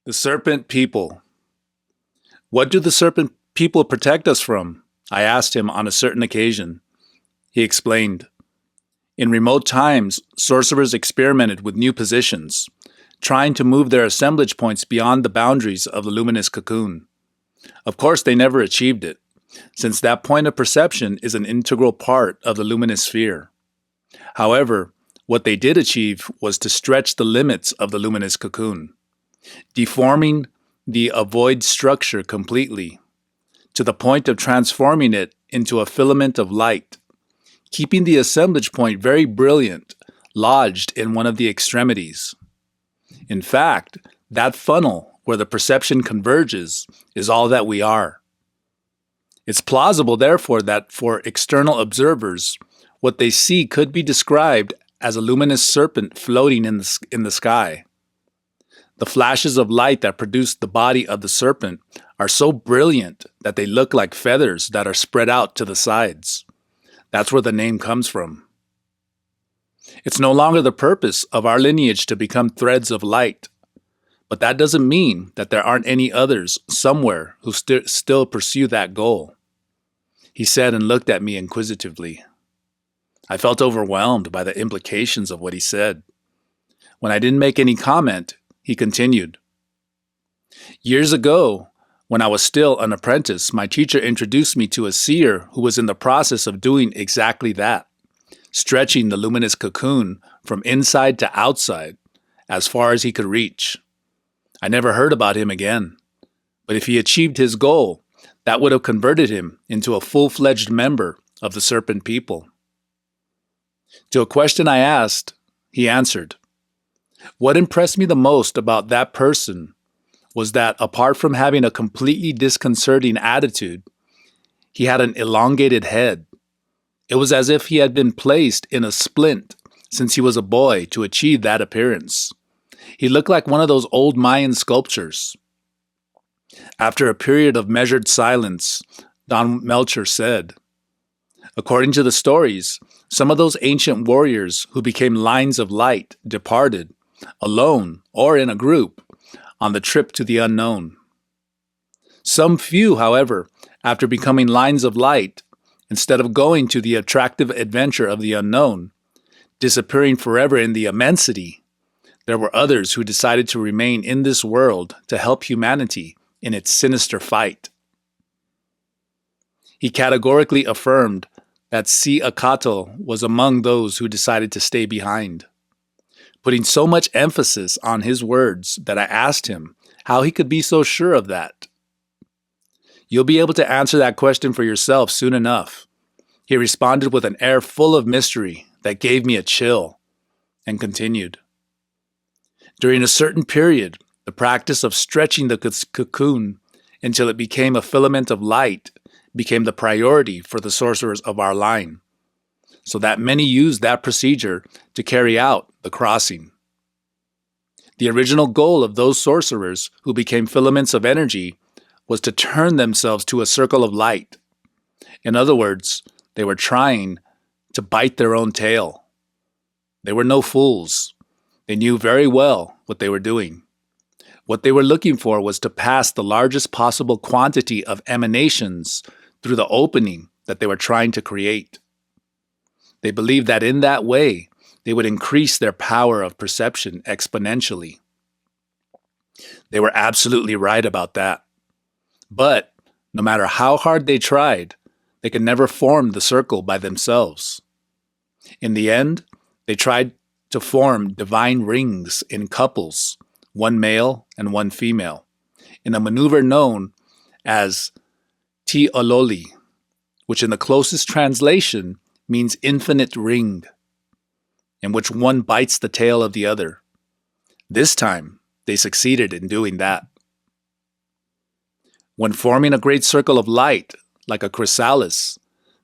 The serpent people. What do the serpent people protect us from? I asked him on a certain occasion. He explained. In remote times, sorcerers experimented with new positions, trying to move their assemblage points beyond the boundaries of the luminous cocoon. Of course, they never achieved it, since that point of perception is an integral part of the luminous sphere. However, what they did achieve was to stretch the limits of the luminous cocoon, deforming the avoid structure completely, to the point of transforming it into a filament of light, keeping the assemblage point very brilliant, lodged in one of the extremities. In fact, that funnel where the perception converges is all that we are. It's plausible, therefore, that for external observers, what they see could be described as a luminous serpent floating in the sky. The flashes of light that produce the body of the serpent are so brilliant that they look like feathers that are spread out to the sides. That's where the name comes from. It's no longer the purpose of our lineage to become threads of light, but that doesn't mean that there aren't any others somewhere who still pursue that goal. He said and looked at me inquisitively. I felt overwhelmed by the implications of what he said. When I didn't make any comment, he continued. Years ago, when I was still an apprentice, my teacher introduced me to a seer who was in the process of doing exactly that, stretching the luminous cocoon from inside to outside, as far as he could reach. I never heard about him again, but if he achieved his goal, that would have converted him into a full-fledged member of the serpent people. To a question I asked, he answered, "What impressed me the most about that person was that apart from having a completely disconcerting attitude, he had an elongated head. It was as if he had been placed in a splint since he was a boy to achieve that appearance. He looked like one of those old Mayan sculptures." After a period of measured silence, Don Melcher said, "According to the stories, some of those ancient warriors who became lines of light departed, alone or in a group, on the trip to the unknown. Some few, however, after becoming lines of light, instead of going to the attractive adventure of the unknown, disappearing forever in the immensity, there were others who decided to remain in this world to help humanity in its sinister fight." He categorically affirmed that Si'akatl was among those who decided to stay behind, putting so much emphasis on his words that I asked him how he could be so sure of that. "You'll be able to answer that question for yourself soon enough," he responded with an air full of mystery that gave me a chill, and continued. "During a certain period, the practice of stretching the cocoon until it became a filament of light became the priority for the sorcerers of our line, so that many used that procedure to carry out the crossing. The original goal of those sorcerers who became filaments of energy was to turn themselves to a circle of light. In other words, they were trying to bite their own tail. They were no fools. They knew very well what they were doing. What they were looking for was to pass the largest possible quantity of emanations through the opening that they were trying to create. They believed that in that way, they would increase their power of perception exponentially. They were absolutely right about that. But no matter how hard they tried, they could never form the circle by themselves. In the end, they tried to form divine rings in couples, one male and one female, in a maneuver known as Ti'ololi, which in the closest translation means infinite ring, in which one bites the tail of the other. This time, they succeeded in doing that. When forming a great circle of light, like a chrysalis,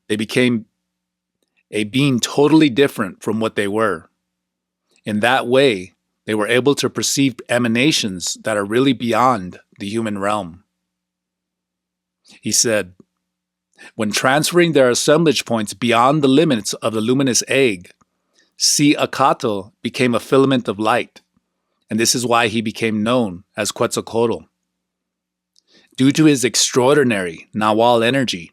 they became a being totally different from what they were. In that way, they were able to perceive emanations that are really beyond the human realm." He said, "When transferring their assemblage points beyond the limits of the luminous egg, Si'akatl became a filament of light, and this is why he became known as Quetzalcoatl. Due to his extraordinary Nahual energy,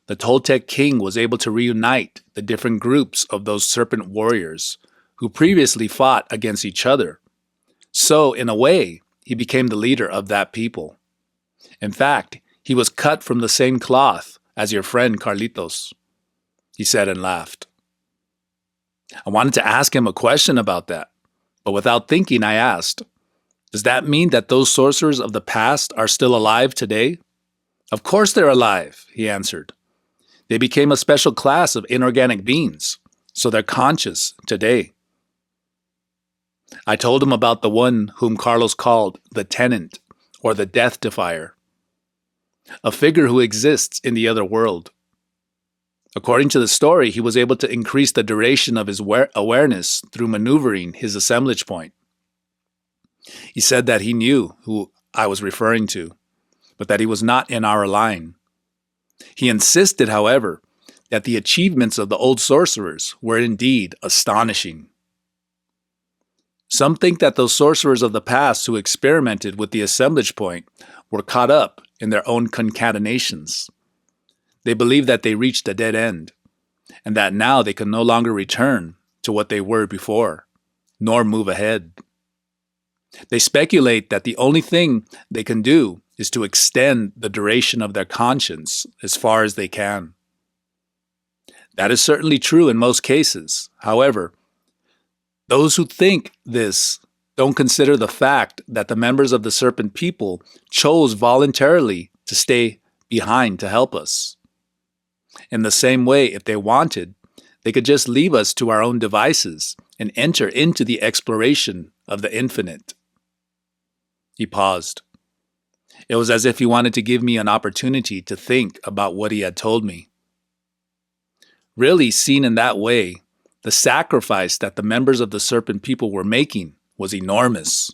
the Toltec king was able to reunite the different groups of those serpent warriors who previously fought against each other. So, in a way, he became the leader of that people. In fact, he was cut from the same cloth as your friend Carlitos, he said and laughed. I wanted to ask him a question about that, but without thinking, I asked, does that mean that those sorcerers of the past are still alive today? Of course they're alive, he answered. They became a special class of inorganic beings, so they're conscious today. I told him about the one whom Carlos called the Tenant, or the Death Defier, a figure who exists in the other world. According to the story, he was able to increase the duration of his awareness through maneuvering his assemblage point. He said that he knew who I was referring to, but that he was not in our line. He insisted, however, that the achievements of the old sorcerers were indeed astonishing. Some think that those sorcerers of the past who experimented with the assemblage point were caught up in their own concatenations. They believe that they reached a dead end, and that now they can no longer return to what they were before, nor move ahead. They speculate that the only thing they can do is to extend the duration of their conscience as far as they can. That is certainly true in most cases. However, those who think this don't consider the fact that the members of the serpent people chose voluntarily to stay behind to help us. In the same way, if they wanted, they could just leave us to our own devices and enter into the exploration of the infinite. He paused. It was as if he wanted to give me an opportunity to think about what he had told me. Really, seen in that way, the sacrifice that the members of the serpent people were making was enormous.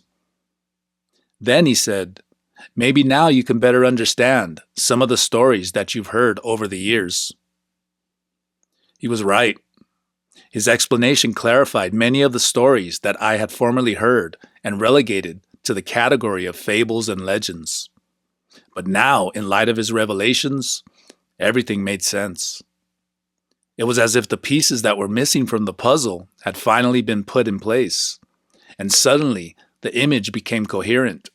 Then he said, maybe now you can better understand some of the stories that you've heard over the years. He was right. His explanation clarified many of the stories that I had formerly heard and relegated to the category of fables and legends. But now, in light of his revelations, everything made sense. It was as if the pieces that were missing from the puzzle had finally been put in place, and suddenly the image became coherent.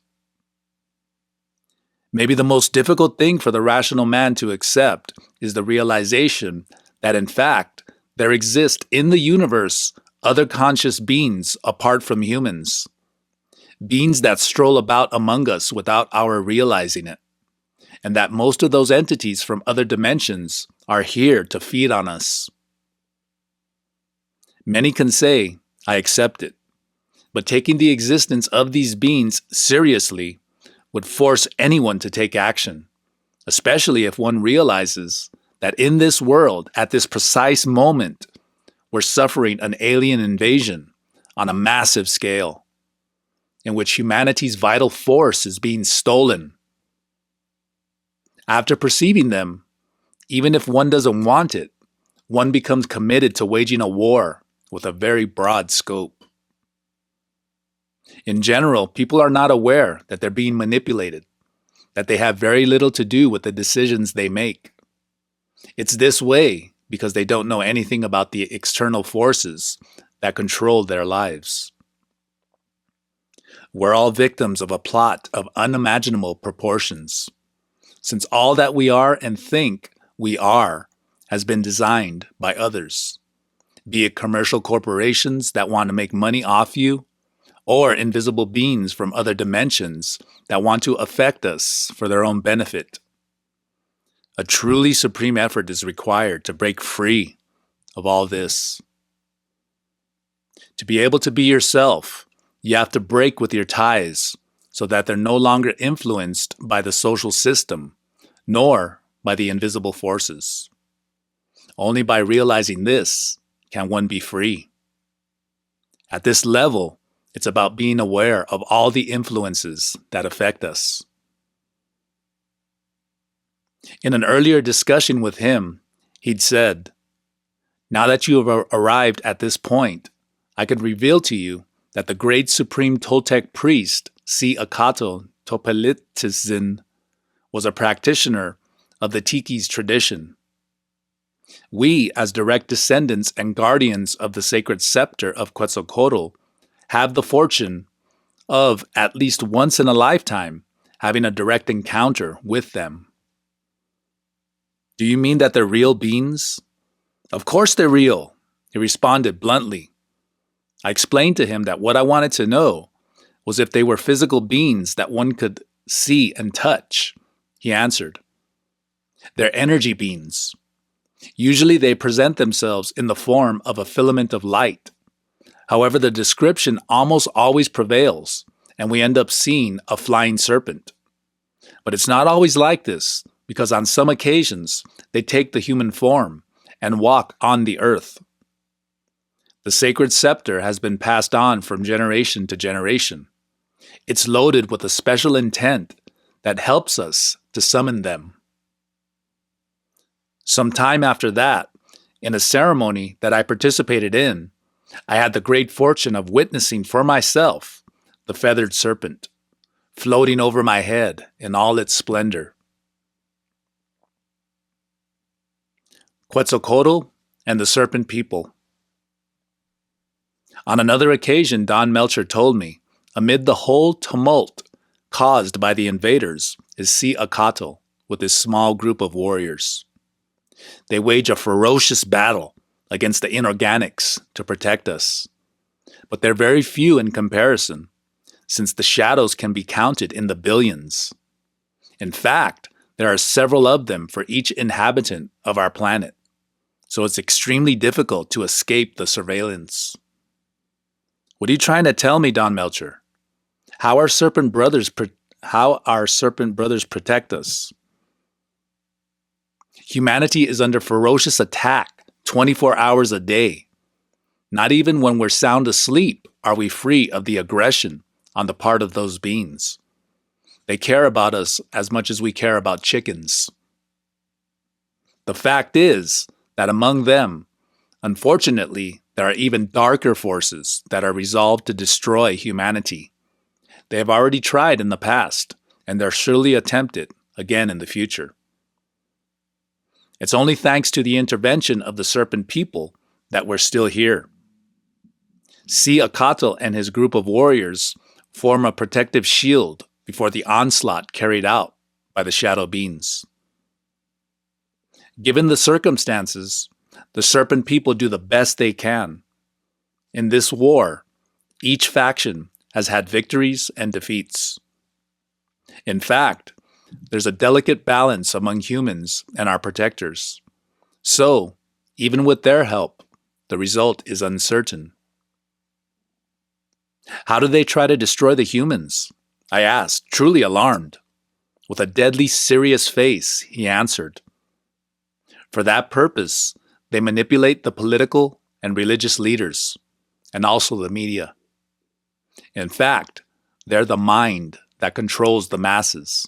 Maybe the most difficult thing for the rational man to accept is the realization that in fact there exist in the universe other conscious beings apart from humans. Beings that stroll about among us without our realizing it, and that most of those entities from other dimensions are here to feed on us. Many can say, I accept it, but taking the existence of these beings seriously would force anyone to take action, especially if one realizes that in this world, at this precise moment, we're suffering an alien invasion on a massive scale, in which humanity's vital force is being stolen. After perceiving them, even if one doesn't want it, one becomes committed to waging a war with a very broad scope. In general, people are not aware that they're being manipulated, that they have very little to do with the decisions they make. It's this way because they don't know anything about the external forces that control their lives. We're all victims of a plot of unimaginable proportions, since all that we are and think we are has been designed by others, be it commercial corporations that want to make money off you, or invisible beings from other dimensions that want to affect us for their own benefit. A truly supreme effort is required to break free of all this. To be able to be yourself, you have to break with your ties so that they're no longer influenced by the social system, nor by the invisible forces. Only by realizing this can one be free. At this level, it's about being aware of all the influences that affect us. In an earlier discussion with him, he'd said, now that you have arrived at this point, I could reveal to you that the great supreme Toltec priest Si-Akato Topelitzin was a practitioner of the Tiki's tradition. We, as direct descendants and guardians of the sacred scepter of Quetzalcoatl, have the fortune of, at least once in a lifetime, having a direct encounter with them. Do you mean that they're real beings? Of course they're real, he responded bluntly. I explained to him that what I wanted to know was if they were physical beings that one could see and touch. He answered, they're energy beings. Usually they present themselves in the form of a filament of light. However, the description almost always prevails, and we end up seeing a flying serpent. But it's not always like this, because on some occasions they take the human form and walk on the earth. The sacred scepter has been passed on from generation to generation. It's loaded with a special intent that helps us to summon them. Some time after that, in a ceremony that I participated in, I had the great fortune of witnessing for myself the feathered serpent, floating over my head in all its splendor. Quetzalcoatl and the Serpent People. On another occasion, Don Melcher told me, amid the whole tumult caused by the invaders is Si-Akato with his small group of warriors. They wage a ferocious battle against the inorganics to protect us. But they're very few in comparison, since the shadows can be counted in the billions. In fact, there are several of them for each inhabitant of our planet, so it's extremely difficult to escape the surveillance. What are you trying to tell me, Don Melcher? How our serpent brothers protect us? Humanity is under ferocious attack 24 hours a day. Not even when we're sound asleep are we free of the aggression on the part of those beings. They care about us as much as we care about chickens. The fact is that among them, unfortunately, there are even darker forces that are resolved to destroy humanity. They have already tried in the past, and they'll surely attempt it again in the future. It's only thanks to the intervention of the Serpent People that we're still here. Si-Akato and his group of warriors form a protective shield before the onslaught carried out by the Shadow Beings. Given the circumstances, the Serpent People do the best they can. In this war, each faction has had victories and defeats. In fact, there's a delicate balance among humans and our protectors. So, even with their help, the result is uncertain. How do they try to destroy the humans? I asked, truly alarmed. With a deadly serious face, he answered, for that purpose, they manipulate the political and religious leaders, and also the media. In fact, they're the mind that controls the masses.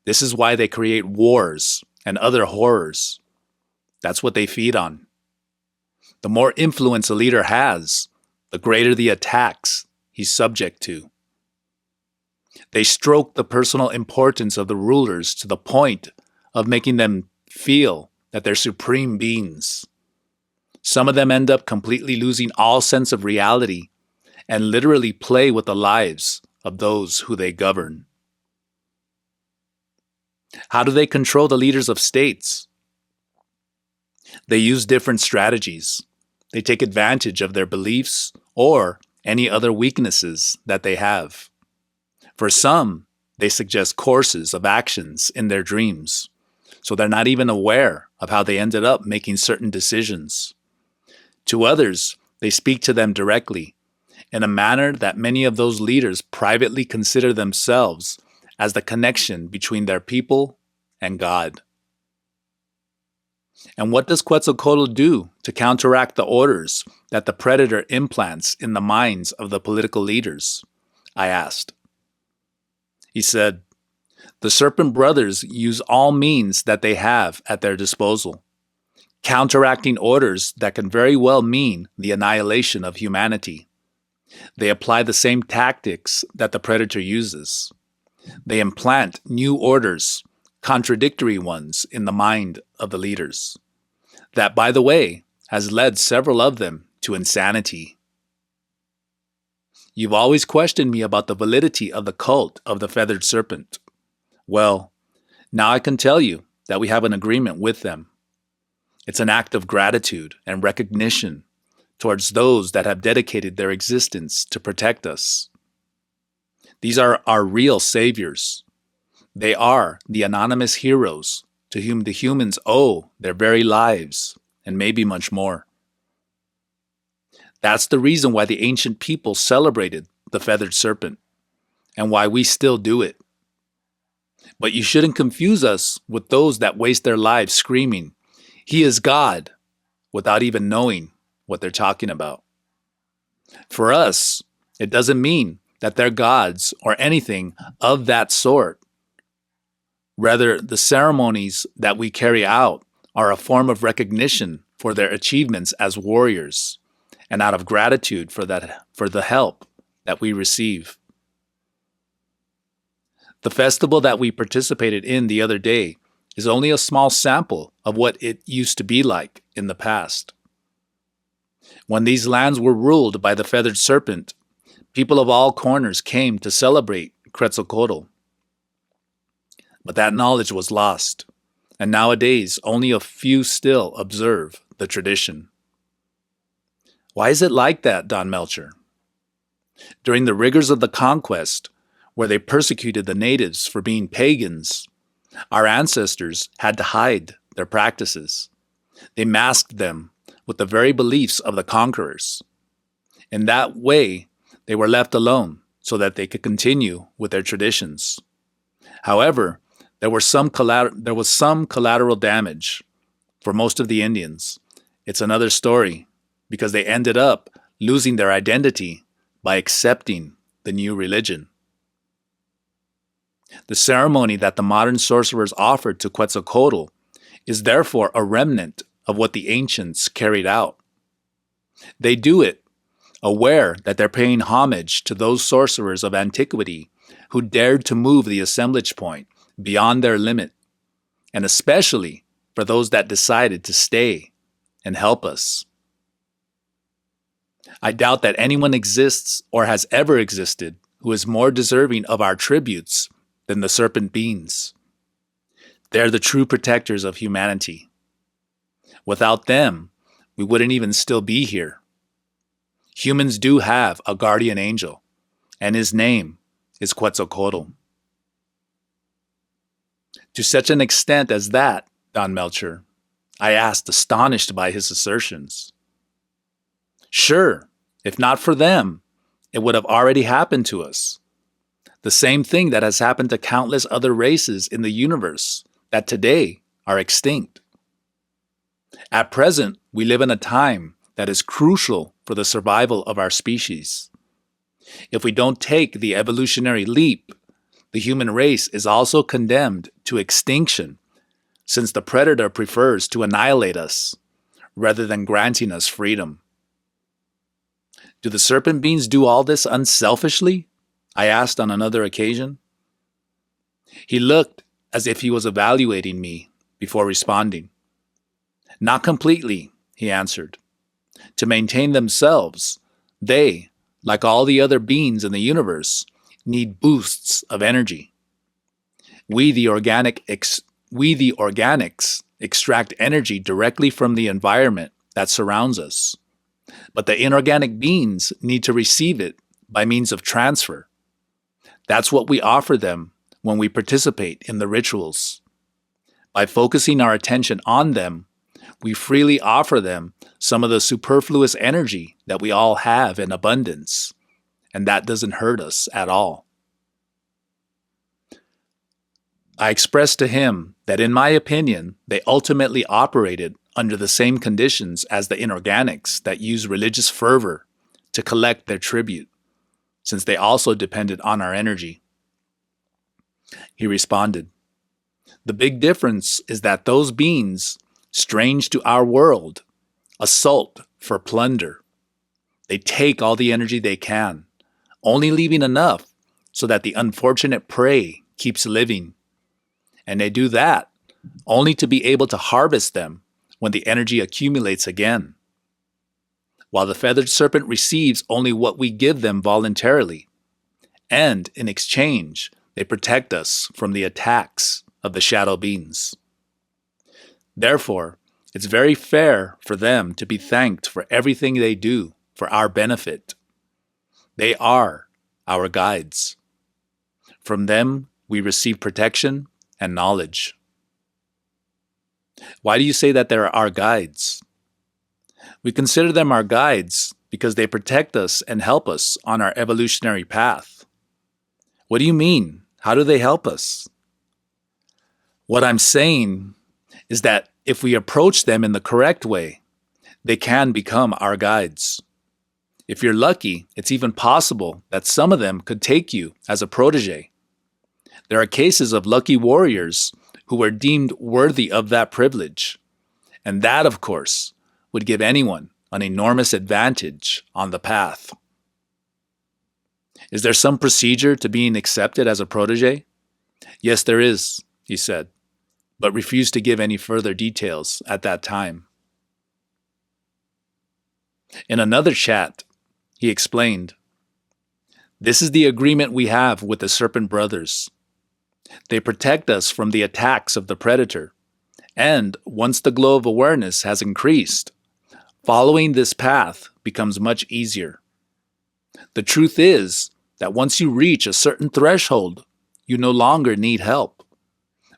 This is why they create wars and other horrors. That's what they feed on. The more influence a leader has, the greater the attacks he's subject to. They stroke the personal importance of the rulers to the point of making them feel that they're supreme beings. Some of them end up completely losing all sense of reality and literally play with the lives of those who they govern. How do they control the leaders of states? They use different strategies. They take advantage of their beliefs or any other weaknesses that they have. For some, they suggest courses of actions in their dreams, so they're not even aware of how they ended up making certain decisions. To others, they speak to them directly, in a manner that many of those leaders privately consider themselves as the connection between their people and God. And what does Quetzalcoatl do to counteract the orders that the predator implants in the minds of the political leaders? I asked. He said, the Serpent Brothers use all means that they have at their disposal, counteracting orders that can very well mean the annihilation of humanity. They apply the same tactics that the predator uses. They implant new orders, contradictory ones, in the mind of the leaders. That, by the way, has led several of them to insanity. You've always questioned me about the validity of the cult of the feathered serpent. Well, now I can tell you that we have an agreement with them. It's an act of gratitude and recognition towards those that have dedicated their existence to protect us. These are our real saviors. They are the anonymous heroes to whom the humans owe their very lives, and maybe much more. That's the reason why the ancient people celebrated the feathered serpent, and why we still do it. But you shouldn't confuse us with those that waste their lives screaming, "He is God," without even knowing what they're talking about. For us, it doesn't mean that they're gods or anything of that sort. Rather, the ceremonies that we carry out are a form of recognition for their achievements as warriors, and out of gratitude for the help that we receive. The festival that we participated in the other day is only a small sample of what it used to be like in the past. When these lands were ruled by the feathered serpent, people of all corners came to celebrate Quetzalcoatl. But that knowledge was lost, and nowadays only a few still observe the tradition. Why is it like that, Don Melcher? During the rigors of the conquest, where they persecuted the natives for being pagans, our ancestors had to hide their practices. They masked them with the very beliefs of the conquerors. In that way, they were left alone so that they could continue with their traditions. However, there was some collateral damage for most of the Indians. It's another story, because they ended up losing their identity by accepting the new religion. The ceremony that the modern sorcerers offered to Quetzalcoatl is therefore a remnant of what the ancients carried out. They do it aware that they're paying homage to those sorcerers of antiquity who dared to move the assemblage point beyond their limit, and especially for those that decided to stay and help us. I doubt that anyone exists or has ever existed who is more deserving of our tributes than the serpent beings. They're the true protectors of humanity. Without them, we wouldn't even still be here. Humans do have a guardian angel, and his name is Quetzalcoatl. To such an extent as that, Don Melcher, I asked, astonished by his assertions. Sure, if not for them, it would have already happened to us. The same thing that has happened to countless other races in the universe that today are extinct. At present, we live in a time that is crucial for the survival of our species. If we don't take the evolutionary leap, the human race is also condemned to extinction, since the predator prefers to annihilate us rather than granting us freedom. Do the serpent beings do all this unselfishly? I asked on another occasion. He looked as if he was evaluating me before responding. Not completely, he answered. To maintain themselves, they, like all the other beings in the universe, need boosts of energy. We, the organics, extract energy directly from the environment that surrounds us. But the inorganic beings need to receive it by means of transfer. That's what we offer them when we participate in the rituals. By focusing our attention on them, we freely offer them some of the superfluous energy that we all have in abundance, and that doesn't hurt us at all. I expressed to him that in my opinion, they ultimately operated under the same conditions as the inorganics that use religious fervor to collect their tribute, since they also depended on our energy. He responded, "The big difference is that those beings, strange to our world, assault for plunder. They take all the energy they can, only leaving enough so that the unfortunate prey keeps living. And they do that only to be able to harvest them when the energy accumulates again. While the feathered serpent receives only what we give them voluntarily, and in exchange, they protect us from the attacks of the shadow beings. Therefore, it's very fair for them to be thanked for everything they do for our benefit. They are our guides. From them, we receive protection and knowledge. Why do you say that they're our guides? We consider them our guides because they protect us and help us on our evolutionary path. What do you mean? How do they help us? What I'm saying is that if we approach them in the correct way, they can become our guides. If you're lucky, it's even possible that some of them could take you as a protege. There are cases of lucky warriors who were deemed worthy of that privilege, and that, of course, would give anyone an enormous advantage on the path. Is there some procedure to being accepted as a protege? Yes, there is, he said, but refused to give any further details at that time. In another chat, he explained, "This is the agreement we have with the Serpent Brothers. They protect us from the attacks of the predator, and once the glow of awareness has increased, following this path becomes much easier. The truth is that once you reach a certain threshold, you no longer need help.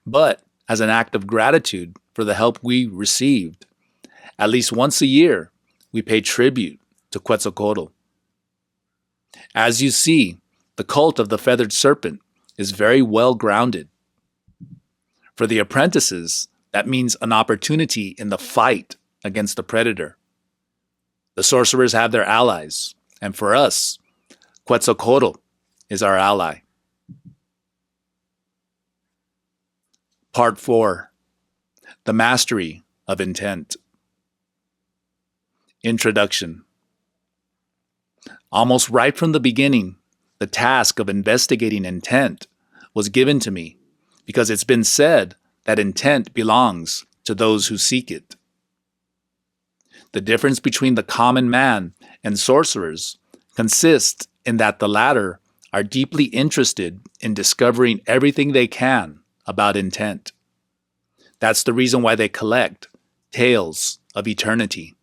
But as an act of gratitude for the help we received, at least once a year, we pay tribute to Quetzalcoatl. As you see, the cult of the feathered serpent is very well grounded. For the apprentices, that means an opportunity in the fight against the predator. The sorcerers have their allies, and for us, Quetzalcoatl is our ally." Part 4. The Mastery of Intent. Introduction. Almost right from the beginning, the task of investigating intent was given to me because it's been said that intent belongs to those who seek it. The difference between the common man and sorcerers consists in that the latter are deeply interested in discovering everything they can about intent. That's the reason why they collect tales of eternity.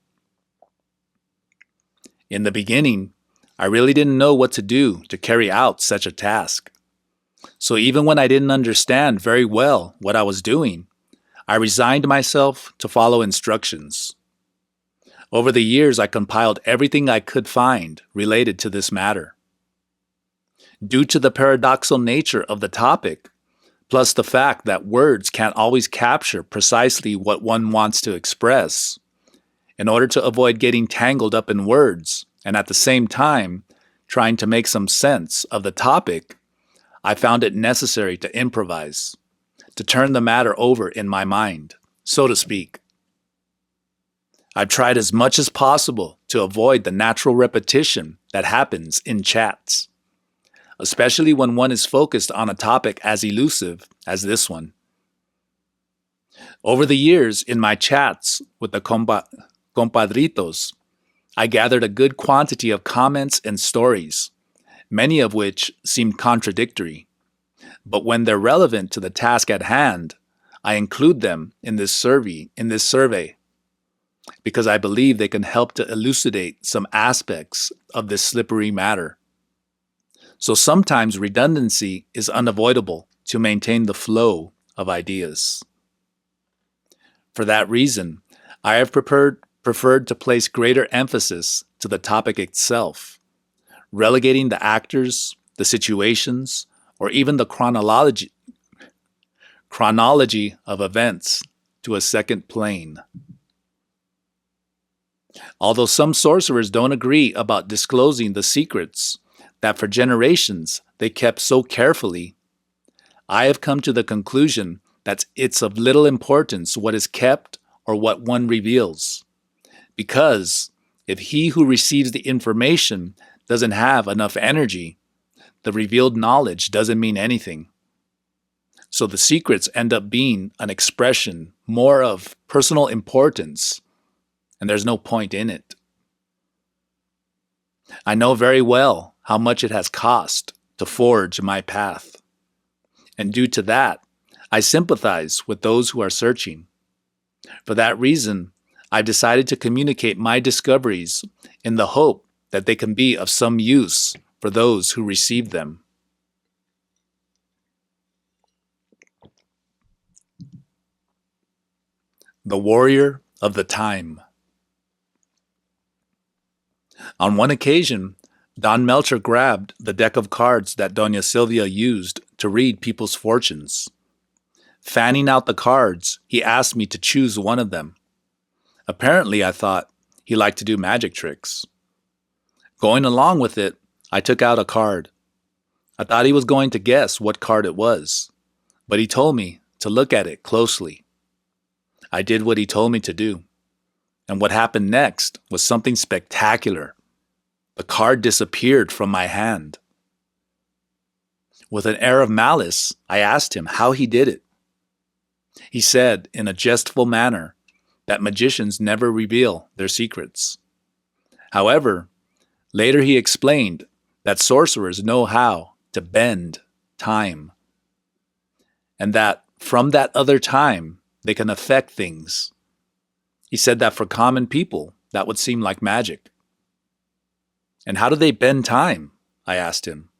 In the beginning, I really didn't know what to do to carry out such a task. So even when I didn't understand very well what I was doing, I resigned myself to follow instructions. Over the years, I compiled everything I could find related to this matter. Due to the paradoxical nature of the topic, plus the fact that words can't always capture precisely what one wants to express, in order to avoid getting tangled up in words and at the same time trying to make some sense of the topic, I found it necessary to improvise, to turn the matter over in my mind, so to speak. I've tried as much as possible to avoid the natural repetition that happens in chats, especially when one is focused on a topic as elusive as this one. Over the years, in my chats with the compadritos, I gathered a good quantity of comments and stories, many of which seemed contradictory. But when they're relevant to the task at hand, I include them in this survey, because I believe they can help to elucidate some aspects of this slippery matter. So sometimes redundancy is unavoidable to maintain the flow of ideas. For that reason, I have preferred to place greater emphasis to the topic itself, relegating the actors, the situations, or even the chronology of events to a second plane. Although some sorcerers don't agree about disclosing the secrets that for generations they kept so carefully, I have come to the conclusion that it's of little importance what is kept or what one reveals, because If he who receives the information doesn't have enough energy, the revealed knowledge doesn't mean anything. So the secrets end up being an expression more of personal importance, and there's no point in it. I know very well how much it has cost to forge my path. And due to that, I sympathize with those who are searching. For that reason, I've decided to communicate my discoveries in the hope that they can be of some use for those who receive them. The Warrior of the Time. On one occasion, Don Melcher grabbed the deck of cards that Doña Silvia used to read people's fortunes. Fanning out the cards, he asked me to choose one of them. Apparently, I thought he liked to do magic tricks. Going along with it, I took out a card. I thought he was going to guess what card it was, but he told me to look at it closely. I did what he told me to do, and what happened next was something spectacular. The card disappeared from my hand. With an air of malice, I asked him how he did it. He said, in a jestful manner, that magicians never reveal their secrets. However, later he explained that sorcerers know how to bend time, and that from that other time, they can affect things. He said that for common people, that would seem like magic. And how do they bend time? I asked him.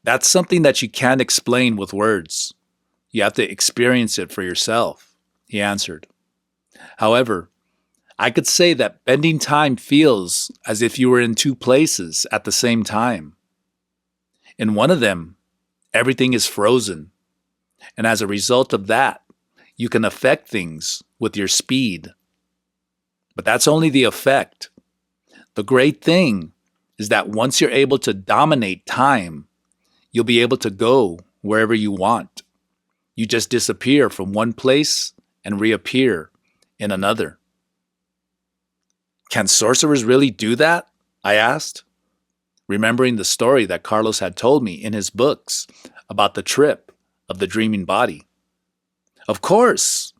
That's something that you can't explain with words. You have to experience it for yourself, he answered. However, I could say that bending time feels as if you were in two places at the same time. In one of them, everything is frozen, and as a result of that, you can affect things with your speed. But that's only the effect. The great thing is that once you're able to dominate time, you'll be able to go wherever you want. You just disappear from one place and reappear in another. Can sorcerers really do that? I asked, remembering the story that Carlos had told me in his books about the trip of the dreaming body. Of course!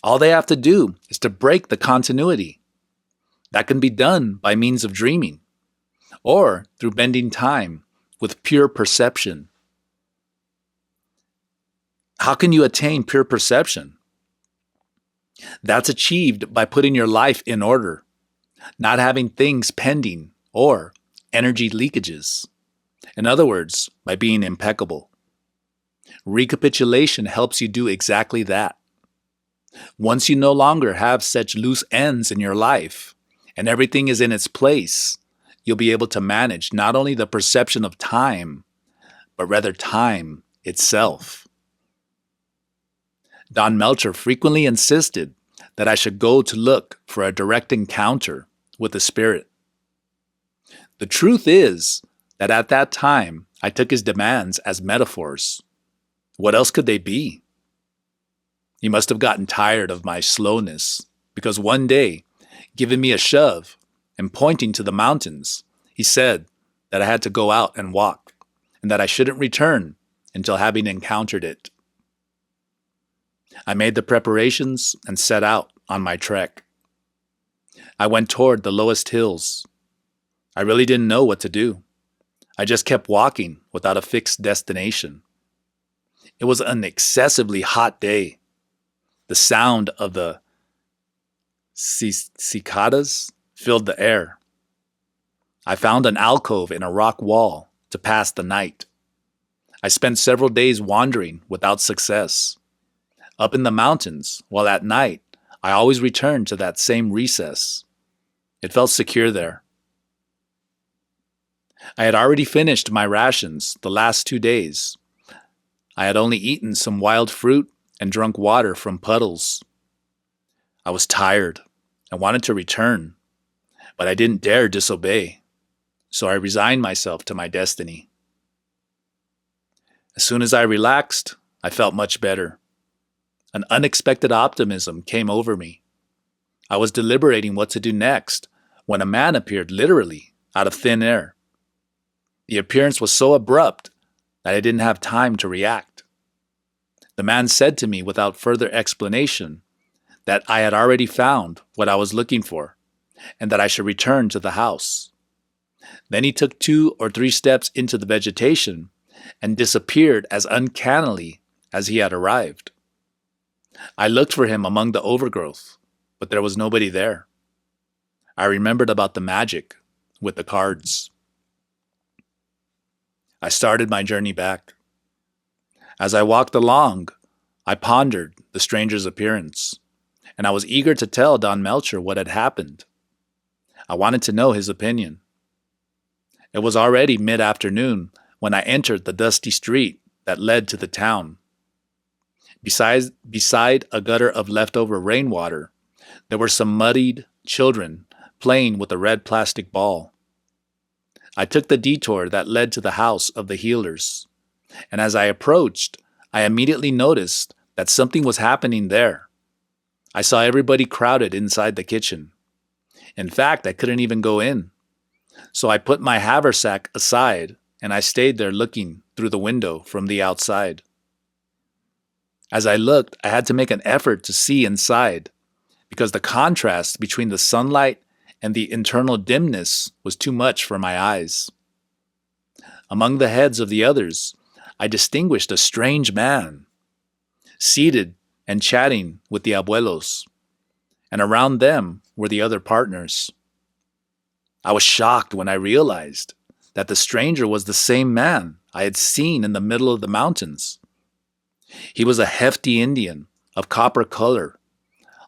All they have to do is to break the continuity. That can be done by means of dreaming, or through bending time with pure perception. How can you attain pure perception? That's achieved by putting your life in order, not having things pending or energy leakages. In other words, by being impeccable. Recapitulation helps you do exactly that. Once you no longer have such loose ends in your life, and everything is in its place, you'll be able to manage not only the perception of time, but rather time itself. Don Melcher frequently insisted that I should go to look for a direct encounter with the spirit. The truth is that at that time, I took his demands as metaphors. What else could they be? He must have gotten tired of my slowness, because one day, giving me a shove and pointing to the mountains, he said that I had to go out and walk, and that I shouldn't return until having encountered it. I made the preparations and set out on my trek. I went toward the lowest hills. I really didn't know what to do. I just kept walking without a fixed destination. It was an excessively hot day. The sound of the cicadas filled the air. I found an alcove in a rock wall to pass the night. I spent several days wandering without success. Up in the mountains, while at night, I always returned to that same recess. It felt secure there. I had already finished my rations the last 2 days. I had only eaten some wild fruit and drunk water from puddles. I was tired and wanted to return, but I didn't dare disobey, so I resigned myself to my destiny. As soon as I relaxed, I felt much better. An unexpected optimism came over me. I was deliberating what to do next when a man appeared literally out of thin air. The appearance was so abrupt that I didn't have time to react. The man said to me without further explanation that I had already found what I was looking for and that I should return to the house. Then he took 2 or 3 steps into the vegetation and disappeared as uncannily as he had arrived. I looked for him among the overgrowth, but there was nobody there. I remembered about the magic with the cards. I started my journey back. As I walked along, I pondered the stranger's appearance, and I was eager to tell Don Melcher what had happened. I wanted to know his opinion. It was already mid-afternoon when I entered the dusty street that led to the town. Beside a gutter of leftover rainwater, there were some muddied children playing with a red plastic ball. I took the detour that led to the house of the healers, and as I approached, I immediately noticed that something was happening there. I saw everybody crowded inside the kitchen. In fact, I couldn't even go in. So I put my haversack aside and I stayed there looking through the window from the outside. As I looked, I had to make an effort to see inside because the contrast between the sunlight and the internal dimness was too much for my eyes. Among the heads of the others, I distinguished a strange man, seated and chatting with the abuelos, and around them were the other partners. I was shocked when I realized that the stranger was the same man I had seen in the middle of the mountains. He was a hefty Indian of copper color,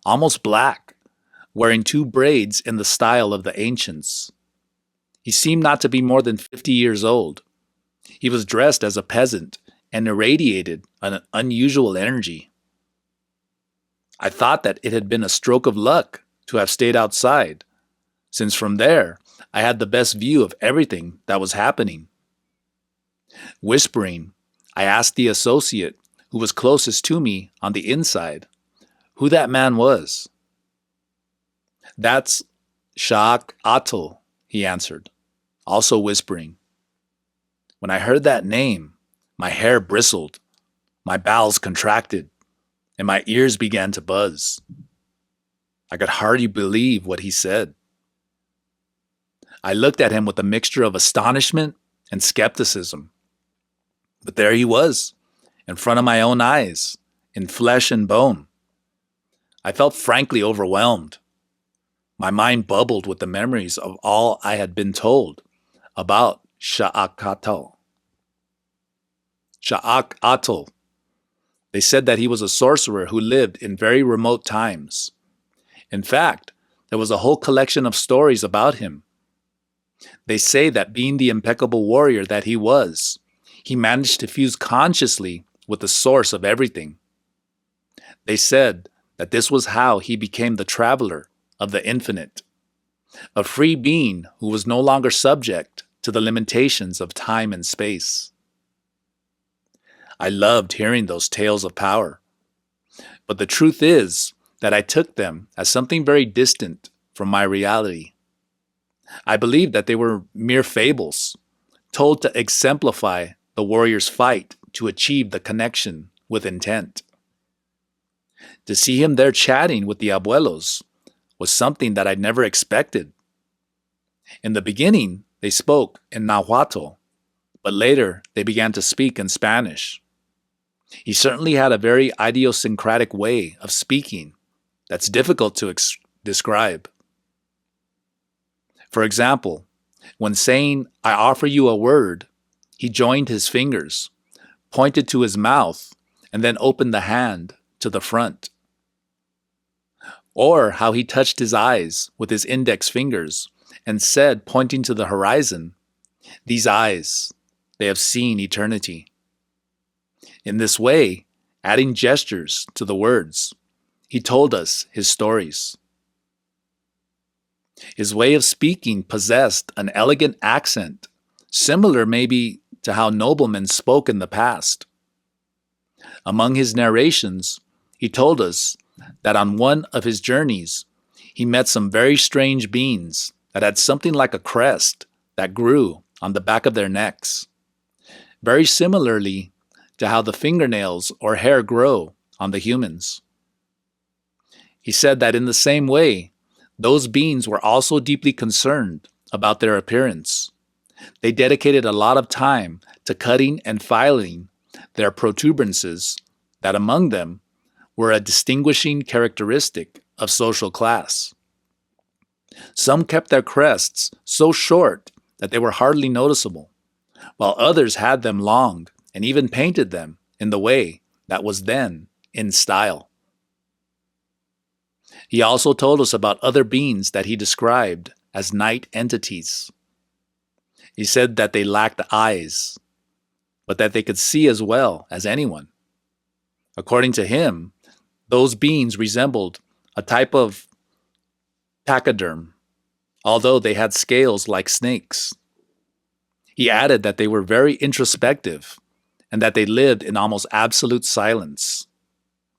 almost black, wearing 2 braids in the style of the ancients. He seemed not to be more than 50 years old. He was dressed as a peasant and irradiated an unusual energy. I thought that it had been a stroke of luck to have stayed outside, since from there I had the best view of everything that was happening. Whispering, I asked the associate who was closest to me on the inside who that man was. "That's Sha'ak Atl," he answered, also whispering. When I heard that name, my hair bristled, my bowels contracted, and my ears began to buzz. I could hardly believe what he said. I looked at him with a mixture of astonishment and skepticism. But there he was, in front of my own eyes, in flesh and bone. I felt frankly overwhelmed. My mind bubbled with the memories of all I had been told about Sha'ak Atl. Sha'ak Atl. They said that he was a sorcerer who lived in very remote times. In fact, there was a whole collection of stories about him. They say that being the impeccable warrior that he was, he managed to fuse consciously with the source of everything. They said that this was how he became the traveler of the infinite, a free being who was no longer subject to the limitations of time and space. I loved hearing those tales of power, but the truth is that I took them as something very distant from my reality. I believed that they were mere fables, told to exemplify the warrior's fight to achieve the connection with intent. To see him there chatting with the abuelos was something that I'd never expected. In the beginning, they spoke in Nahuatl, but later they began to speak in Spanish. He certainly had a very idiosyncratic way of speaking that's difficult to describe. For example, when saying, "I offer you a word," he joined his fingers, pointed to his mouth, and then opened the hand to the front. Or how he touched his eyes with his index fingers and said, pointing to the horizon, "These eyes, they have seen eternity." In this way, adding gestures to the words, he told us his stories. His way of speaking possessed an elegant accent, similar maybe to how noblemen spoke in the past. Among his narrations, he told us that on one of his journeys, he met some very strange beings that had something like a crest that grew on the back of their necks, very similarly to how the fingernails or hair grow on the humans. He said that in the same way, those beings were also deeply concerned about their appearance. They dedicated a lot of time to cutting and filing their protuberances that among them were a distinguishing characteristic of social class. Some kept their crests so short that they were hardly noticeable, while others had them long and even painted them in the way that was then in style. He also told us about other beings that he described as night entities. He said that they lacked eyes, but that they could see as well as anyone. According to him, those beings resembled a type of pachyderm, although they had scales like snakes. He added that they were very introspective and that they lived in almost absolute silence.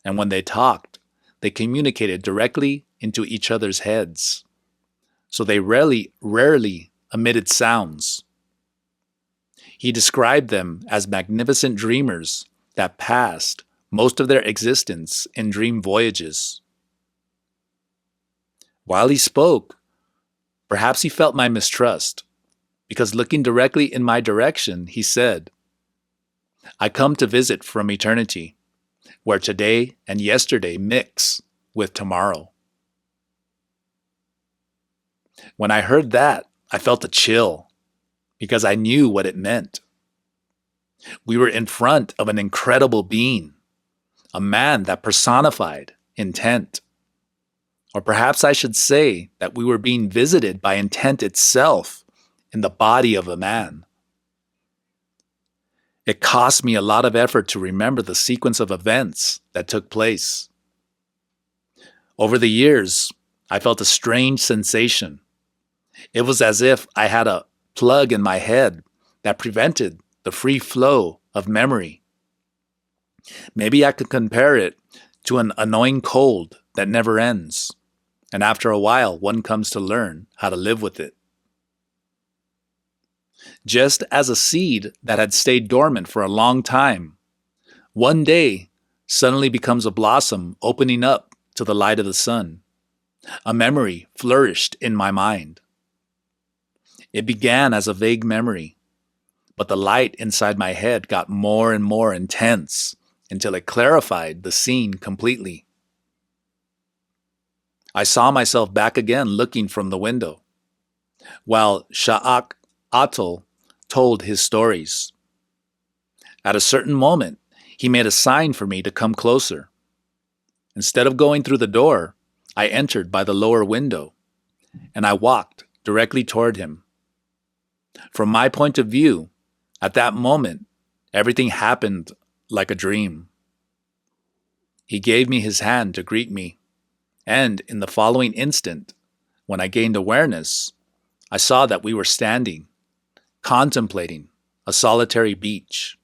And when they talked, they communicated directly into each other's heads. So they rarely emitted sounds. He described them as magnificent dreamers that passed most of their existence in dream voyages. While he spoke, perhaps he felt my mistrust, because looking directly in my direction, he said, "I come to visit from eternity, where today and yesterday mix with tomorrow." When I heard that, I felt a chill, because I knew what it meant. We were in front of an incredible being, a man that personified intent. Or perhaps I should say that we were being visited by intent itself in the body of a man. It cost me a lot of effort to remember the sequence of events that took place. Over the years, I felt a strange sensation. It was as if I had a plug in my head that prevented the free flow of memory. Maybe I could compare it to an annoying cold that never ends, and after a while one comes to learn how to live with it. Just as a seed that had stayed dormant for a long time, one day suddenly becomes a blossom opening up to the light of the sun, a memory flourished in my mind. It began as a vague memory, but the light inside my head got more and more intense until it clarified the scene completely. I saw myself back again looking from the window, while Sha'ak Atul told his stories. At a certain moment, he made a sign for me to come closer. Instead of going through the door, I entered by the lower window, and I walked directly toward him. From my point of view, at that moment, everything happened like a dream. He gave me his hand to greet me, and in the following instant, when I gained awareness, I saw that we were standing, contemplating a solitary beach.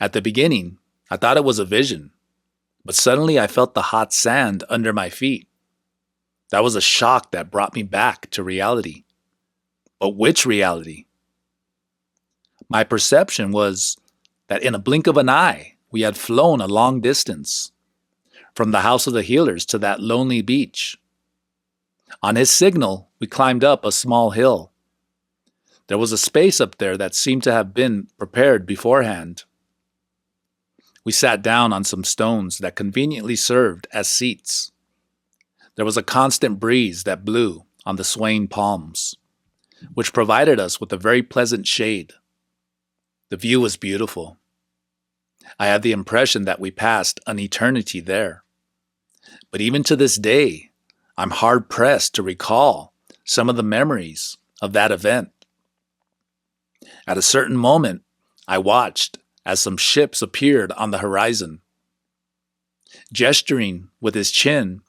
At the beginning, I thought it was a vision, but suddenly I felt the hot sand under my feet. That was a shock that brought me back to reality. But which reality? My perception was that in a blink of an eye, we had flown a long distance, from the house of the healers to that lonely beach. On his signal, we climbed up a small hill. There was a space up there that seemed to have been prepared beforehand. We sat down on some stones that conveniently served as seats. There was a constant breeze that blew on the swaying palms, which provided us with a very pleasant shade. The view was beautiful. I had the impression that we passed an eternity there. But even to this day, I'm hard-pressed to recall some of the memories of that event. At a certain moment, I watched as some ships appeared on the horizon. Gesturing with his chin,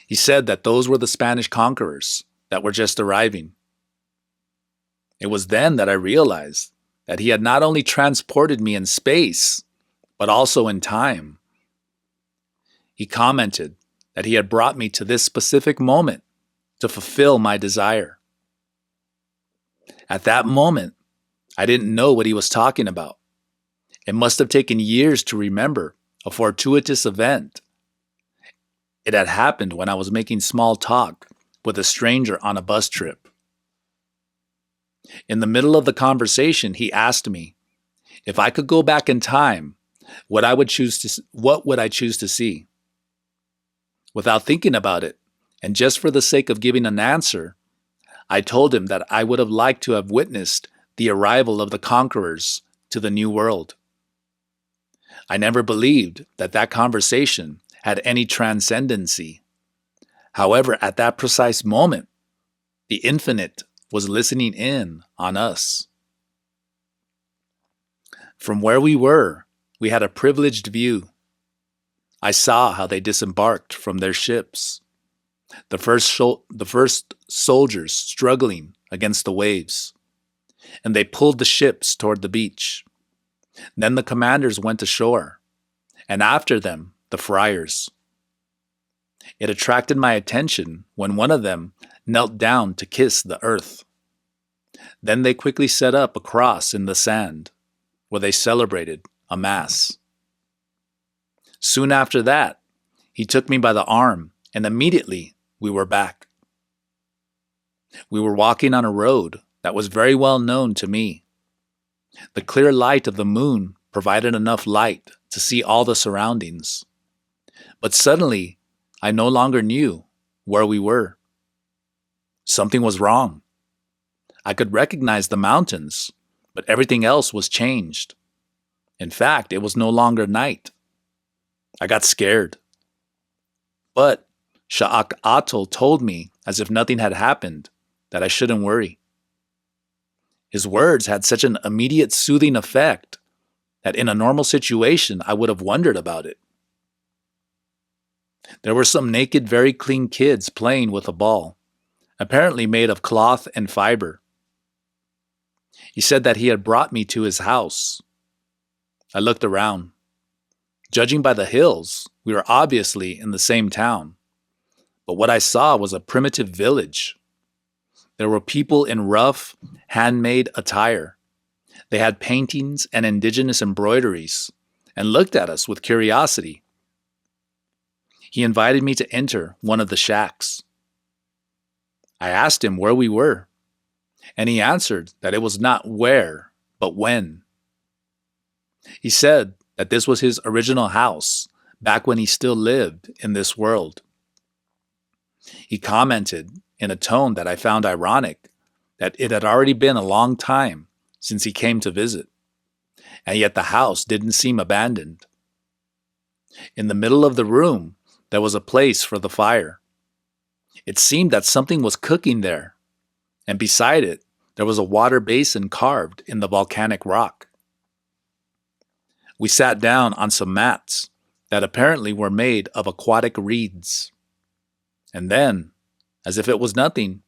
he said that those were the Spanish conquerors that were just arriving. It was then that I realized that he had not only transported me in space, but also in time. He commented that he had brought me to this specific moment to fulfill my desire. At that moment, I didn't know what he was talking about. It must have taken years to remember a fortuitous event. It had happened when I was making small talk with a stranger on a bus trip. In the middle of the conversation, he asked me if I could go back in time, what would I choose to see? Without thinking about it, and just for the sake of giving an answer, I told him that I would have liked to have witnessed the arrival of the conquerors to the New World. I never believed that conversation had any transcendency. However, at that precise moment, the infinite was listening in on us. From where we were, we had a privileged view. I saw how they disembarked from their ships, the first soldiers struggling against the waves, and they pulled the ships toward the beach. Then the commanders went ashore, and after them, the friars. It attracted my attention when one of them knelt down to kiss the earth. Then they quickly set up a cross in the sand, where they celebrated a mass. Soon after that, he took me by the arm, and immediately we were back. We were walking on a road that was very well known to me. The clear light of the moon provided enough light to see all the surroundings. But suddenly, I no longer knew where we were. Something was wrong. I could recognize the mountains, but everything else was changed. In fact, it was no longer night. I got scared. But Sha'ak Atul told me, as if nothing had happened, that I shouldn't worry. His words had such an immediate soothing effect that in a normal situation I would have wondered about it. There were some naked, very clean kids playing with a ball, apparently made of cloth and fiber. He said that he had brought me to his house. I looked around. Judging by the hills, we were obviously in the same town. But what I saw was a primitive village. There were people in rough, handmade attire. They had paintings and indigenous embroideries and looked at us with curiosity. He invited me to enter one of the shacks. I asked him where we were, and he answered that it was not where, but when. He said that this was his original house back when he still lived in this world. He commented in a tone that I found ironic that it had already been a long time since he came to visit, and yet the house didn't seem abandoned. In the middle of the room, there was a place for the fire. It seemed that something was cooking there, and beside it, there was a water basin carved in the volcanic rock. We sat down on some mats that apparently were made of aquatic reeds. And then, as if it was nothing,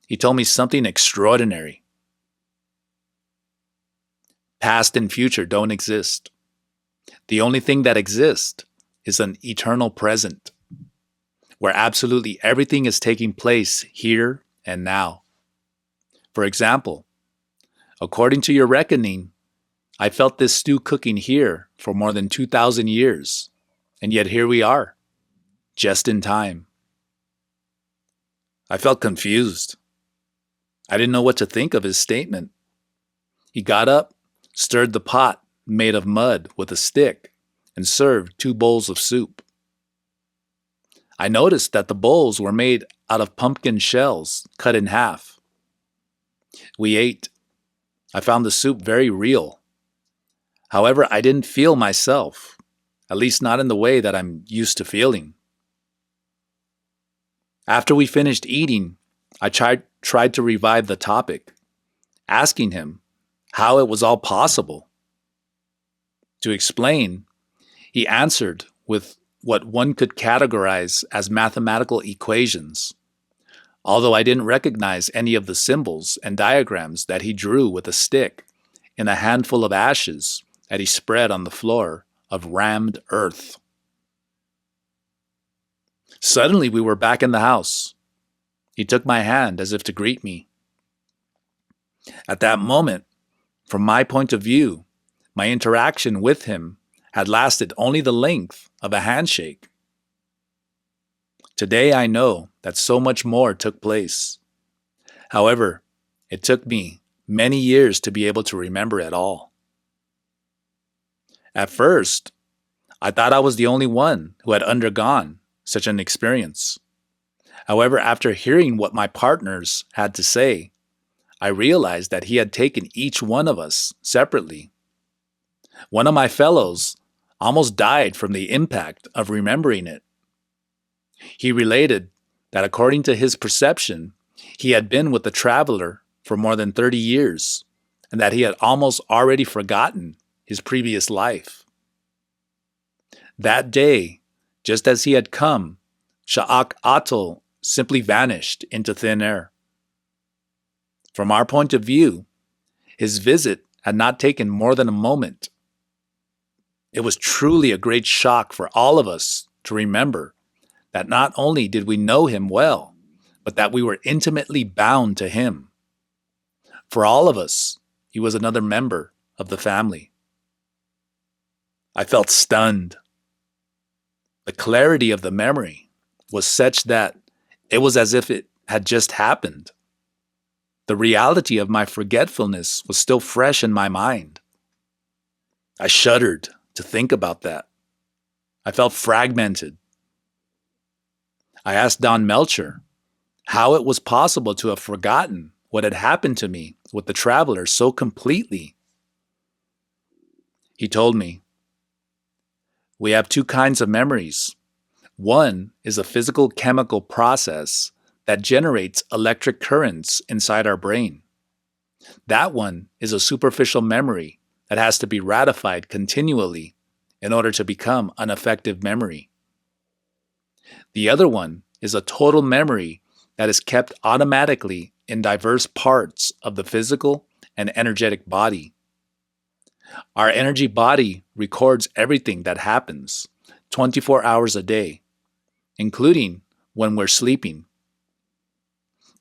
he told me something extraordinary. Past and future don't exist. The only thing that exists is an eternal present, where absolutely everything is taking place here and now. For example, according to your reckoning, I felt this stew cooking here for more than 2,000 years, and yet here we are, just in time. I felt confused. I didn't know what to think of his statement. He got up, stirred the pot made of mud with a stick, and served 2 bowls of soup. I noticed that the bowls were made out of pumpkin shells cut in half. We ate. I found the soup very real. However, I didn't feel myself, at least not in the way that I'm used to feeling. After we finished eating, I tried to revive the topic, asking him how it was all possible. To explain, he answered with what one could categorize as mathematical equations, although I didn't recognize any of the symbols and diagrams that he drew with a stick in a handful of ashes that he spread on the floor of rammed earth. Suddenly we were back in the house. He took my hand as if to greet me. At that moment, from my point of view, my interaction with him had lasted only the length of a handshake. Today I know that so much more took place. However, it took me many years to be able to remember it all. At first, I thought I was the only one who had undergone such an experience. However, after hearing what my partners had to say, I realized that he had taken each one of us separately. One of my fellows almost died from the impact of remembering it. He related that according to his perception, he had been with the traveler for more than 30 years, and that he had almost already forgotten his previous life. That day, just as he had come, Sha'ak Atul simply vanished into thin air. From our point of view, his visit had not taken more than a moment. It was truly a great shock for all of us to remember that not only did we know him well, but that we were intimately bound to him. For all of us, he was another member of the family. I felt stunned. The clarity of the memory was such that it was as if it had just happened. The reality of my forgetfulness was still fresh in my mind. I shuddered to think about that. I felt fragmented. I asked Don Melcher how it was possible to have forgotten what had happened to me with the traveler so completely. He told me, "We have two kinds of memories. One is a physical chemical process that generates electric currents inside our brain. That one is a superficial memory that has to be ratified continually in order to become an effective memory. The other one is a total memory that is kept automatically in diverse parts of the physical and energetic body. Our energy body records everything that happens 24 hours a day, including when we're sleeping.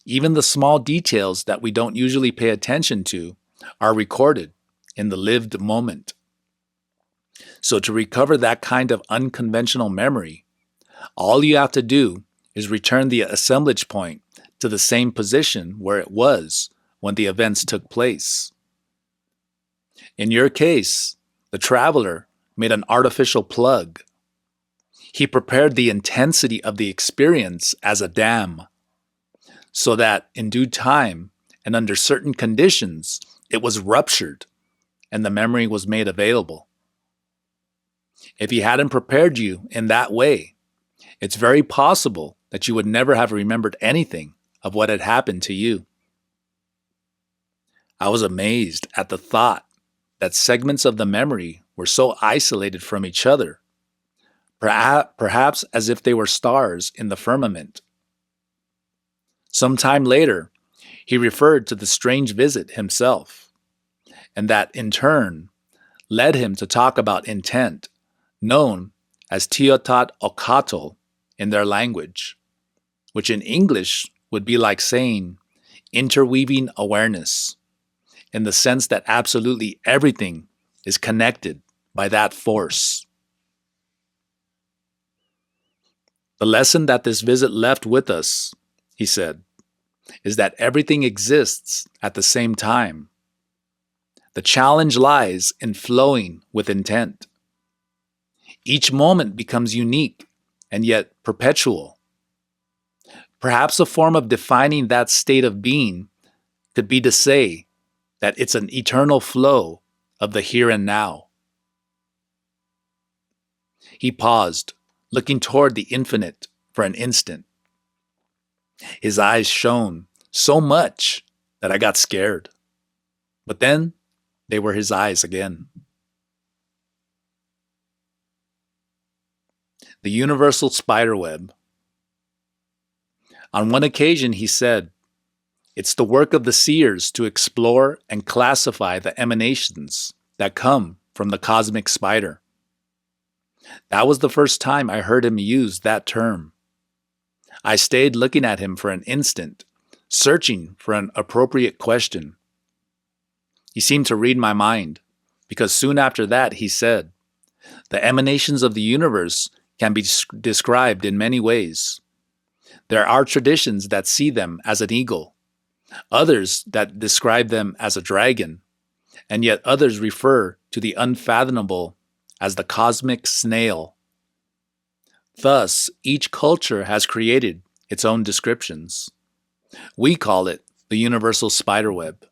Even the small details that we don't usually pay attention to are recorded in the lived moment. So to recover that kind of unconventional memory, all you have to do is return the assemblage point to the same position where it was when the events took place. In your case, the traveler made an artificial plug. He prepared the intensity of the experience as a dam, so that in due time and under certain conditions, it was ruptured and the memory was made available. If he hadn't prepared you in that way, it's very possible that you would never have remembered anything of what had happened to you." I was amazed at the thought that segments of the memory were so isolated from each other, perhaps as if they were stars in the firmament. Some time later, he referred to the strange visit himself, and that in turn led him to talk about intent, known as Tiotat Okatol in their language, which in English would be like saying interweaving awareness, in the sense that absolutely everything is connected by that force. The lesson that this visit left with us, he said, is that everything exists at the same time. The challenge lies in flowing with intent. Each moment becomes unique and yet perpetual. Perhaps a form of defining that state of being could be to say that it's an eternal flow of the here and now. He paused, looking toward the infinite for an instant. His eyes shone so much that I got scared. But then they were his eyes again. The universal spiderweb. On one occasion, he said, "It's the work of the seers to explore and classify the emanations that come from the cosmic spider." That was the first time I heard him use that term. I stayed looking at him for an instant, searching for an appropriate question. He seemed to read my mind, because soon after that he said, "The emanations of the universe can be described in many ways. There are traditions that see them as an eagle, others that describe them as a dragon, and yet others refer to the unfathomable as the cosmic snail. Thus, each culture has created its own descriptions. We call it the universal spiderweb.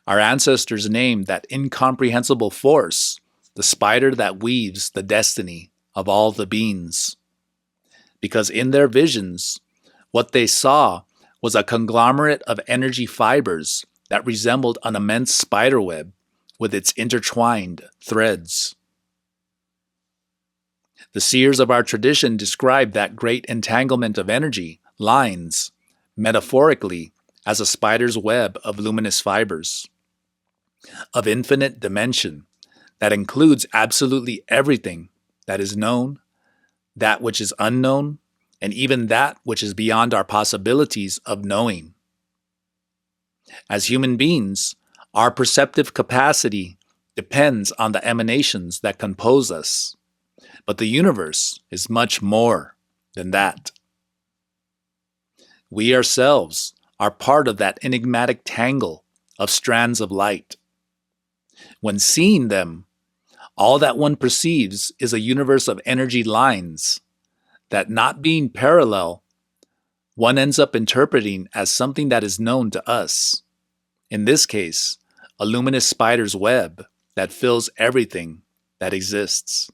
Our ancestors named that incomprehensible force the spider that weaves the destiny of all the beings, because in their visions, what they saw was a conglomerate of energy fibers that resembled an immense spiderweb with its intertwined threads. The seers of our tradition describe that great entanglement of energy, lines, metaphorically as a spider's web of luminous fibers, of infinite dimension, that includes absolutely everything that is known, that which is unknown, and even that which is beyond our possibilities of knowing. As human beings, our perceptive capacity depends on the emanations that compose us, but the universe is much more than that. We ourselves are part of that enigmatic tangle of strands of light. When seeing them, all that one perceives is a universe of energy lines that, not being parallel, one ends up interpreting as something that is known to us. In this case, a luminous spider's web that fills everything that exists.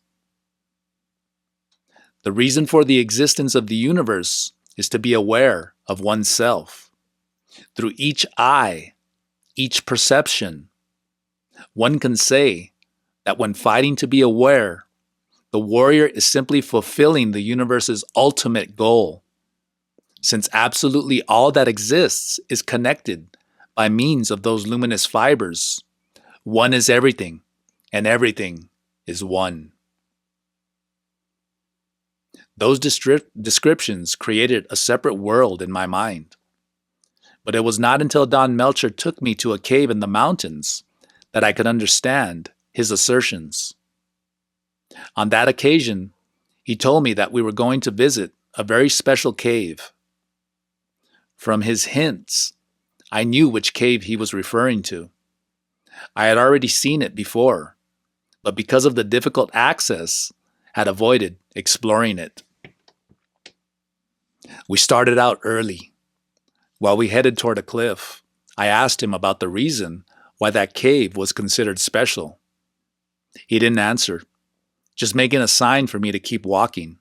The reason for the existence of the universe is to be aware of oneself. Through each eye, each perception, one can say that when fighting to be aware, the warrior is simply fulfilling the universe's ultimate goal. Since absolutely all that exists is connected by means of those luminous fibers, one is everything, and everything is one. Those descriptions created a separate world in my mind. But it was not until Don Melcher took me to a cave in the mountains that I could understand his assertions. On that occasion, he told me that we were going to visit a very special cave. From his hints, I knew which cave he was referring to. I had already seen it before, but because of the difficult access, had avoided exploring it. We started out early. While we headed toward a cliff, I asked him about the reason why that cave was considered special. He didn't answer, just making a sign for me to keep walking.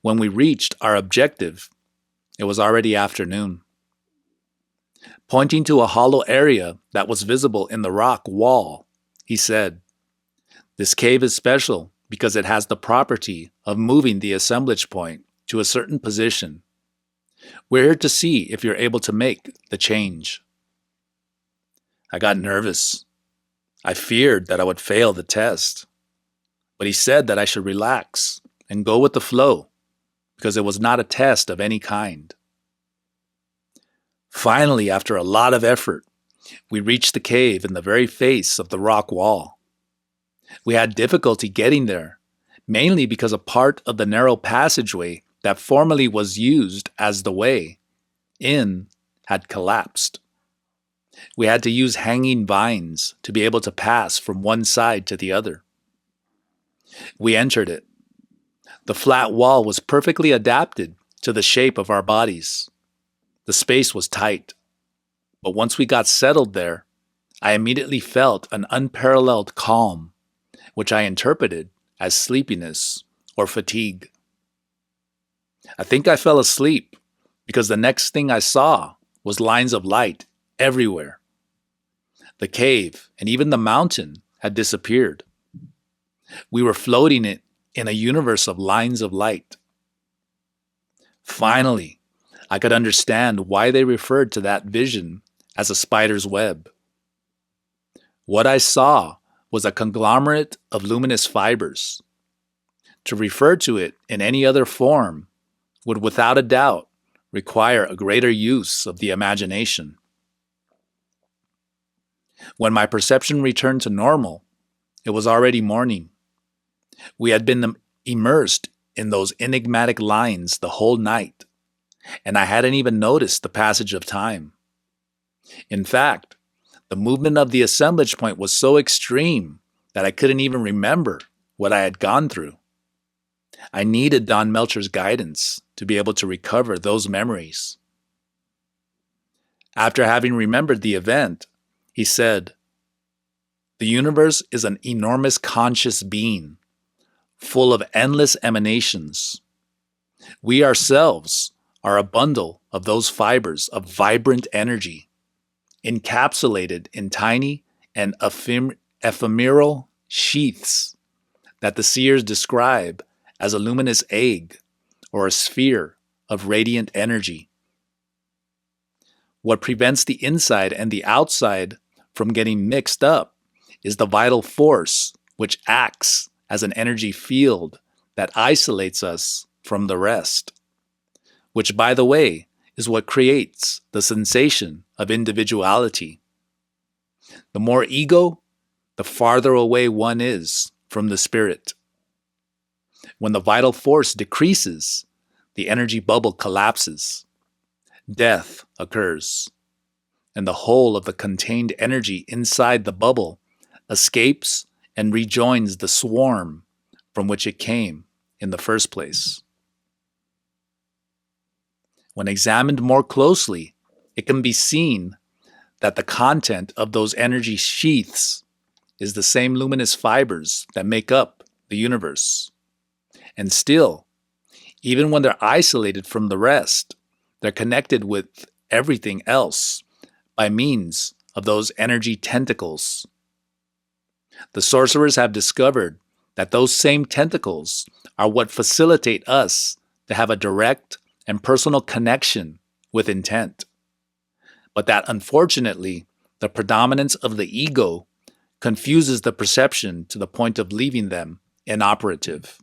When we reached our objective, it was already afternoon. Pointing to a hollow area that was visible in the rock wall, he said, "This cave is special because it has the property of moving the assemblage point to a certain position. We're here to see if you're able to make the change." I got nervous. I feared that I would fail the test. But he said that I should relax and go with the flow because it was not a test of any kind. Finally, after a lot of effort, we reached the cave in the very face of the rock wall. We had difficulty getting there, mainly because a part of the narrow passageway that formerly was used as the way in had collapsed. We had to use hanging vines to be able to pass from one side to the other. We entered it. The flat wall was perfectly adapted to the shape of our bodies. The space was tight, but once we got settled there, I immediately felt an unparalleled calm, which I interpreted as sleepiness or fatigue. I think I fell asleep because the next thing I saw was lines of light everywhere. The cave and even the mountain had disappeared. We were floating it in a universe of lines of light. Finally, I could understand why they referred to that vision as a spider's web. What I saw was a conglomerate of luminous fibers. To refer to it in any other form would without a doubt require a greater use of the imagination. When my perception returned to normal, it was already morning. We had been immersed in those enigmatic lines the whole night, and I hadn't even noticed the passage of time. In fact, the movement of the assemblage point was so extreme that I couldn't even remember what I had gone through. I needed Don Melcher's guidance to be able to recover those memories. After having remembered the event, he said, "The universe is an enormous conscious being, full of endless emanations. We ourselves are a bundle of those fibers of vibrant energy, encapsulated in tiny and ephemeral sheaths that the seers describe as a luminous egg or a sphere of radiant energy. What prevents the inside and the outside from getting mixed up is the vital force which acts as an energy field that isolates us from the rest, which, by the way, is what creates the sensation of individuality. The more ego, the farther away one is from the spirit. When the vital force decreases, the energy bubble collapses. Death occurs, and the whole of the contained energy inside the bubble escapes and rejoins the swarm from which it came in the first place. When examined more closely, it can be seen that the content of those energy sheaths is the same luminous fibers that make up the universe. And still, even when they're isolated from the rest, they're connected with everything else by means of those energy tentacles. The sorcerers have discovered that those same tentacles are what facilitate us to have a direct and personal connection with intent, but that unfortunately, the predominance of the ego confuses the perception to the point of leaving them inoperative.